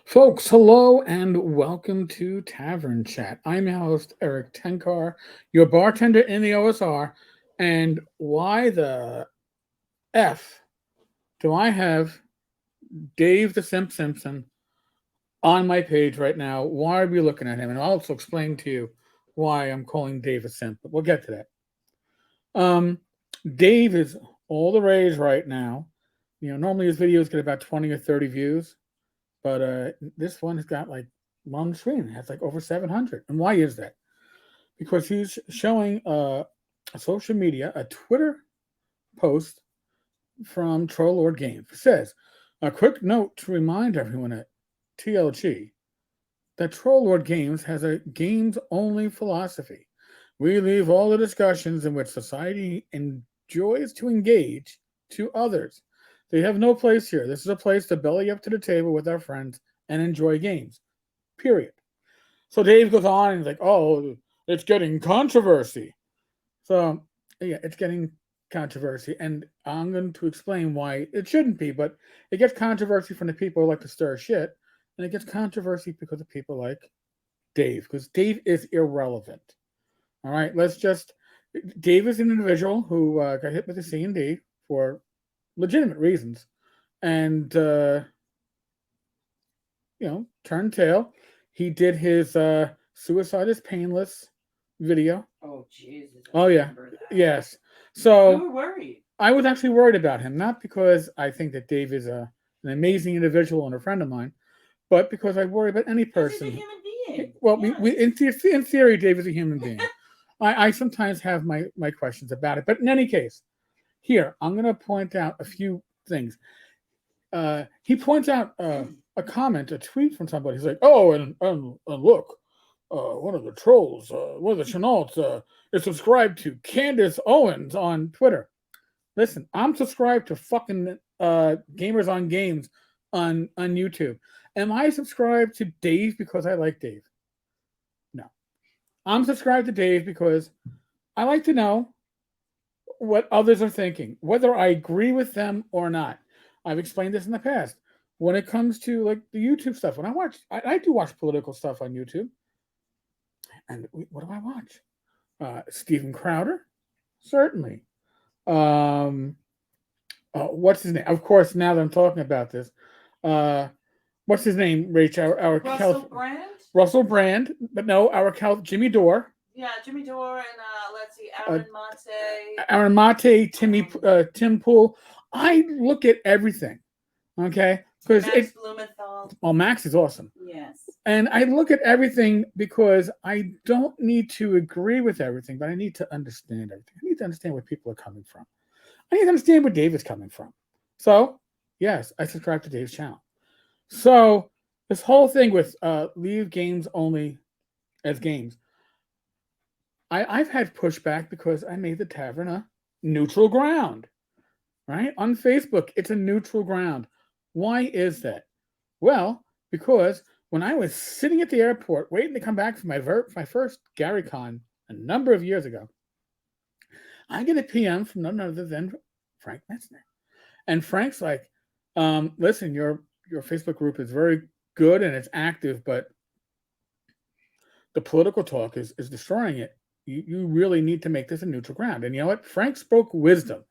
Folks, hello and welcome to Tavern Chat. I'm your host, Eric Tenkar, your bartender in the OSR. And why the F do I have Dave the Simp Simpson on my page right now? Why are we looking at him? And I'll also explain to you why I'm calling Dave a simp, but we'll get to that. Um, Dave is all the rage right now. Normally his videos get about 20 or 30 views. But this one has got like on the screen, it has like over 700. And why is that? Because he's showing a social media, a Twitter post from Troll Lord Games. It says, a quick note to remind everyone at TLG that Troll Lord Games has a games only philosophy. We leave all the discussions in which society enjoys to engage to others. They have no place here. This is a place to belly up to the table with our friends and enjoy games. Period. So Dave goes on and he's like, "Oh, it's getting controversy." So yeah, it's getting controversy, and I'm going to explain why it shouldn't be. But it gets controversy from the people who like to stir shit, and it gets controversy because of people like Dave, because Dave is irrelevant. All right, let's just. Dave is an individual who got hit with a C&D for legitimate reasons, and turned tail. He did his "Suicide is Painless" video. Oh Jesus! Oh yeah, That. yes. You So were worried. I was actually worried about him, not because I think that Dave is an amazing individual and a friend of mine, but because I worry about any person. He's a human being. Well, yes. in theory, Dave is a human being. I sometimes have my questions about it, but in any case, here I'm going to point out a few things. He points out a comment, a tweet from somebody. He's like, "Oh, and look, one of the trolls, one of the Chenaults, is subscribed to Candace Owens on Twitter." Listen, I'm subscribed to fucking Gamers on Games on YouTube. Am I subscribed to Dave because I like Dave? No. I'm subscribed to Dave because I like to know what others are thinking, whether I agree with them or not. I've explained this in the past. When it comes to like the YouTube stuff, when I do watch political stuff on YouTube. And what do I watch? Steven Crowder, certainly. Um, what's his name? Of course, now that I'm talking about this, uh, what's his name? Rach, our Russell Brand. Russell Brand, but no, our Jimmy Dore. Yeah, Jimmy Dore and let's see, Aaron Mate. Aaron Mate, Tim Pool. I look at everything. Okay, because Max Blumenthal. Oh, Max is awesome. Yes. And I look at everything because I don't need to agree with everything, but I need to understand everything. I need to understand where people are coming from. I need to understand where Dave is coming from. So, yes, I subscribe to Dave's channel. So, this whole thing with leave games only as games, I've had pushback because I made the tavern a neutral ground, right? On Facebook, it's a neutral ground. Why is that? Well, because when I was sitting at the airport waiting to come back from my first GaryCon a number of years ago, I get a PM from none other than Frank Metzner. And Frank's like, listen, your Facebook group is very good and it's active, but the political talk is destroying it. You really need to make this a neutral ground. And you know what? Frank spoke wisdom.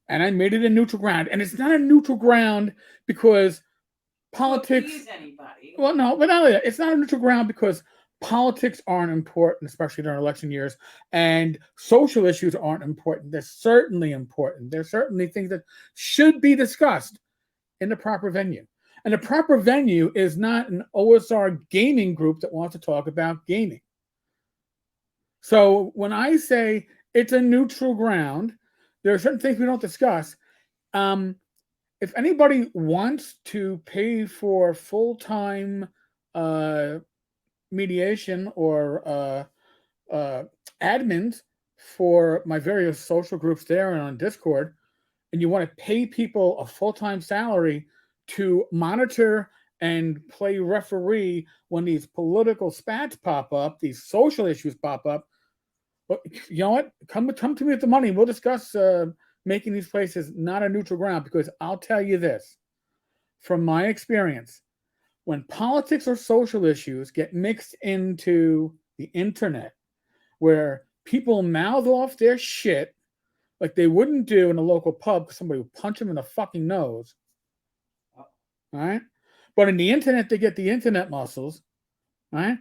And I made it a neutral ground. And it's not a neutral ground because politics. Anybody. Well, no, but not only that, it's not a neutral ground because politics aren't important, especially during election years, and social issues aren't important. They're certainly important. They're certainly things that should be discussed in the proper venue. And the proper venue is not an OSR gaming group that wants to talk about gaming. So when I say it's a neutral ground, there are certain things we don't discuss. If anybody wants to pay for full-time mediation or admins for my various social groups there and on Discord, and you want to pay people a full-time salary to monitor and play referee when these political spats pop up, these social issues pop up, well, you know what? Come to me with the money. We'll discuss making these places not a neutral ground, because I'll tell you this from my experience. when politics or social issues get mixed into the internet, where people mouth off their shit like they wouldn't do in a local pub because somebody would punch them in the fucking nose, right? But in the internet, they get the internet muscles, right?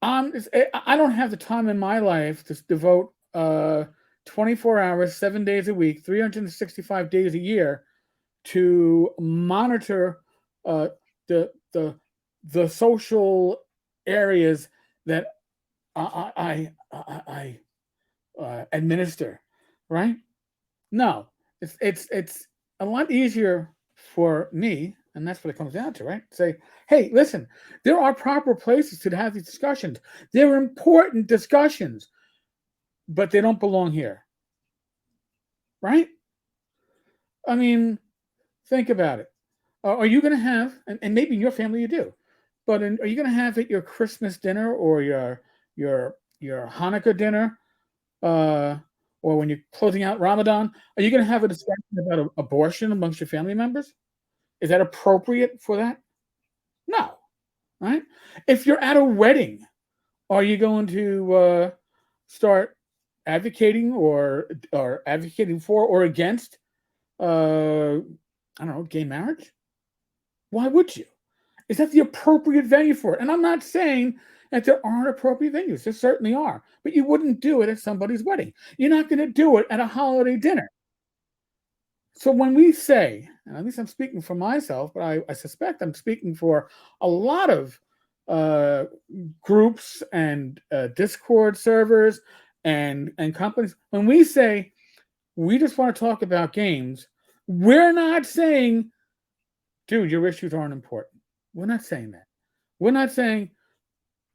I don't have the time in my life to devote 24 hours, 7 days a week, 365 days a year to monitor uh, the social areas that I administer, right? No, it's a lot easier for me, and that's what it comes down to, right? Say, hey, listen, there are proper places to have these discussions. They're important discussions, but they don't belong here, right? I mean, think about it. Are you going to have, and maybe in your family you do, but are you going to have at your Christmas dinner or your Hanukkah dinner, uh, or when you're closing out Ramadan, are you going to have a discussion about abortion amongst your family members? Is that appropriate for that? No, right? If you're at a wedding, are you going to start advocating or advocating for or against I don't know, gay marriage? Why would you? Is that the appropriate venue for it? And I'm not saying that there aren't appropriate venues. There certainly are. But you wouldn't do it at somebody's wedding. You're not going to do it at a holiday dinner. So when we say, and at least I'm speaking for myself, but I suspect I'm speaking for a lot of uh, groups and Discord servers and companies, when we say we just want to talk about games, we're not saying, dude, your issues aren't important. We're not saying that. We're not saying,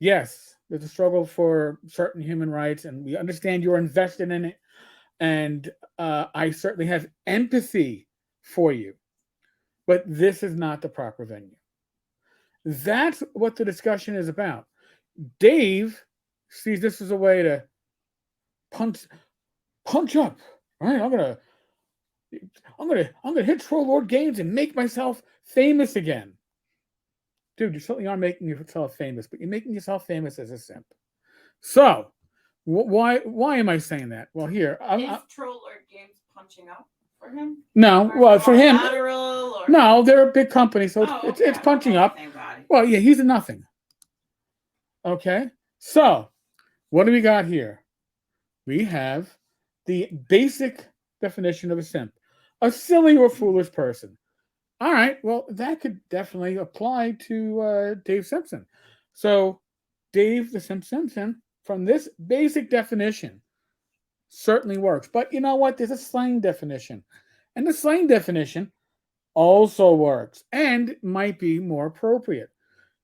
yes, there's a struggle for certain human rights, and we understand you're invested in it. And I certainly have empathy for you. But this is not the proper venue. That's what the discussion is about. Dave sees this as a way to punch up. All right, I'm gonna hit Troll Lord Games and make myself famous again. Dude, you certainly are making yourself famous, but you're making yourself famous as a simp. So, why am I saying that? Well, here Is Troll Lord Games punching up for him? No, well, for him, or... no, they're a big company, so it's punching up. Well, yeah, he's a nothing. Okay, so what do we got here? We have the basic definition of a simp: a silly or foolish person. All right, well, that could definitely apply to Dave Simpson. So, Dave the Simp Simpson, from this basic definition, certainly works. But you know what? There's a slang definition. And the slang definition also works and might be more appropriate.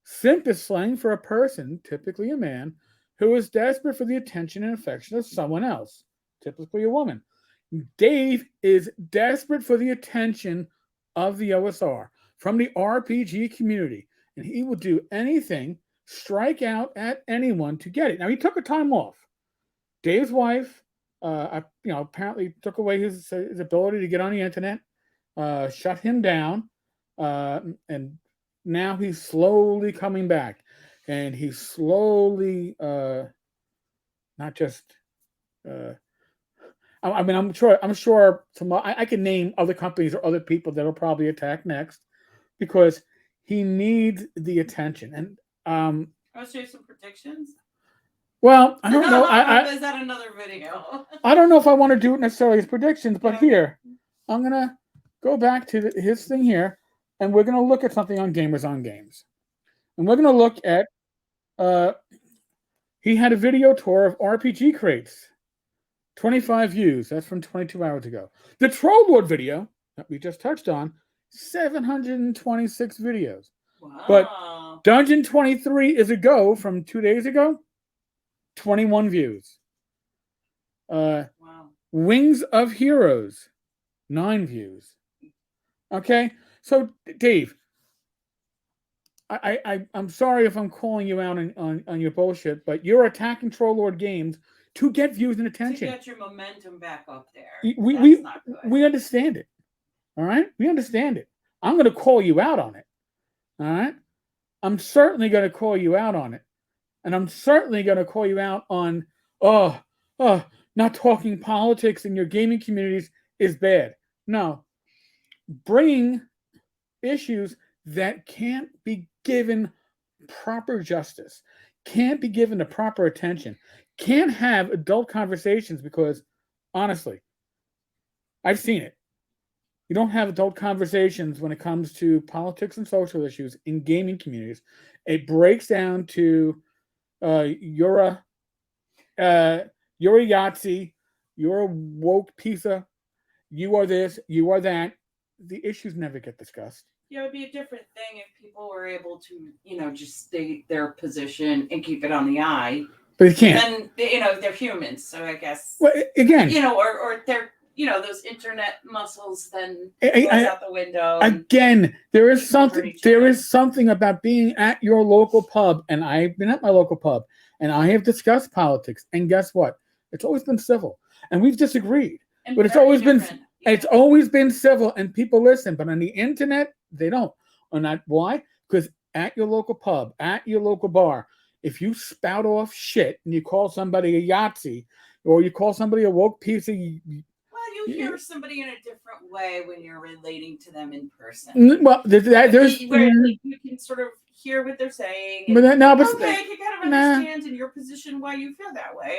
Simp is slang for a person, typically a man, who is desperate for the attention and affection of someone else, typically a woman. Dave is desperate for the attention of the OSR from the RPG community, and he will do anything, strike out at anyone to get it. Now, he took a time off. Dave's wife, apparently took away his ability to get on the internet, shut him down, and now he's slowly coming back, and he's slowly not just. I mean, I'm sure. I can name other companies or other people that'll probably attack next because he needs the attention. And I'll show you some predictions. Well, I don't know. Is that another video? I don't know if I want to do it necessarily as predictions, but here I'm gonna go back to his thing here, and we're gonna look at something on Gamers on Games, and we're gonna look at. He had a video tour of RPG crates. 25 views. That's from 22 hours ago. The Troll Lord video that we just touched on, 726 videos. Wow. But Dungeon 23 is a go from 2 days ago, 21 views. Wow. Wings of Heroes, 9 views. Okay, so Dave, I'm sorry if I'm calling you out on your bullshit, but you're attacking Troll Lord Games to get views and attention. To get your momentum back up there. We understand it. All right? We understand it. I'm going to call you out on it. All right? I'm certainly going to call you out on it. And I'm certainly going to call you out on, oh, oh, not talking politics in your gaming communities is bad. No, bring issues that can't be given proper justice, can't be given the proper attention, can't have adult conversations because, honestly, I've seen it. You don't have adult conversations when it comes to politics and social issues in gaming communities. It breaks down to you're a you're a Yahtzee, you're a woke piece of, you are this, you are that. The issues never get discussed. Yeah, it would be a different thing if people were able to, just state their position and keep it on the eye. But you can't. Then, they're humans, so I guess. Well, again, or they're, those internet muscles then goes out the window. Again, there is something about being at your local pub, and I've been at my local pub, and I have discussed politics, and guess what? It's always been civil, and we've disagreed, but it's always been civil, and people listen. But on the internet, they don't. And that why? Because at your local pub, at your local bar, if you spout off shit and you call somebody a Yahtzee, or you call somebody a woke piece of, you hear somebody in a different way when you're relating to them in person. Well, there's where you can sort of hear what they're saying. But okay, I can kind of understand in your position why you feel that way.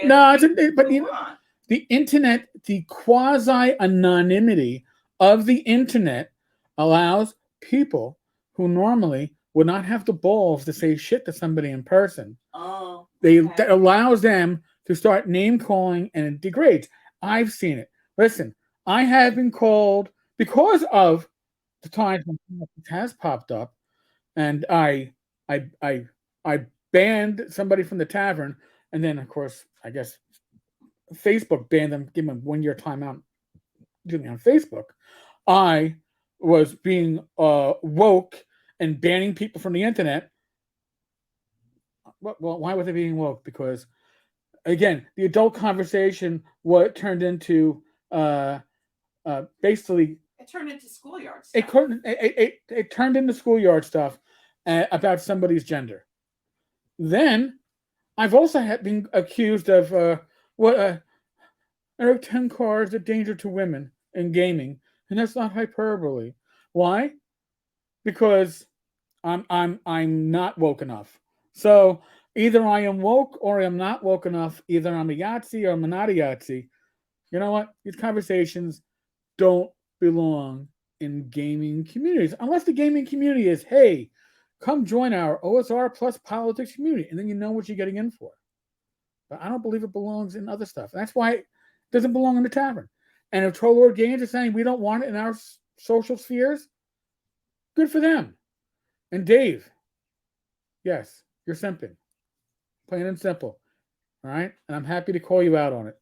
The internet, the quasi anonymity of the internet allows people who normally would not have the balls to say shit to somebody in person. Oh, that allows them to start name calling, and it degrades. I've seen it. Listen, I have been called because of the times when it has popped up, and I banned somebody from the tavern, and then of course I guess Facebook banned them, give them a 1 year timeout. On Facebook, I was being woke and banning people from the internet. Well, why was they being woke? Because again, the adult conversation turned into basically it turned into schoolyard stuff. It turned into schoolyard stuff about somebody's gender. Then I've also been accused of Eric Tenkar is a danger to women in gaming, and that's not hyperbole. Why? Because I'm not woke enough. So either I am woke or I am not woke enough. Either I'm a Yahtzee or I'm not a Yahtzee. You know what? These conversations don't belong in gaming communities unless the gaming community is, hey, come join our OSR plus politics community, and then you know what you're getting in for. But I don't believe it belongs in other stuff. And that's why it doesn't belong in the tavern. And if Troll Lord Games is saying we don't want it in our social spheres, good for them. And Dave, yes, you're simping. Plain and simple. All right? And I'm happy to call you out on it.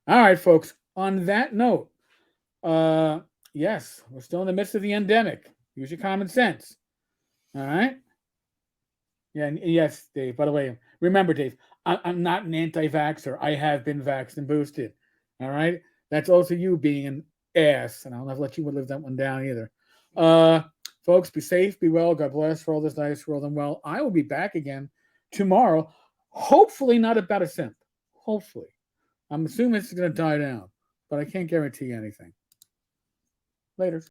All right, folks. On that note, yes, we're still in the midst of the endemic. Use your common sense. All right? Yeah, and yes, Dave. By the way, remember, Dave, I'm not an anti-vaxxer. I have been vaxxed and boosted. All right? That's also you being an ass, and I'll never let you live that one down either. Folks, be safe, be well. God bless for all this nice world and well. I will be back again tomorrow. Hopefully not about a simp. Hopefully. I'm assuming it's going to die down, but I can't guarantee anything. Later.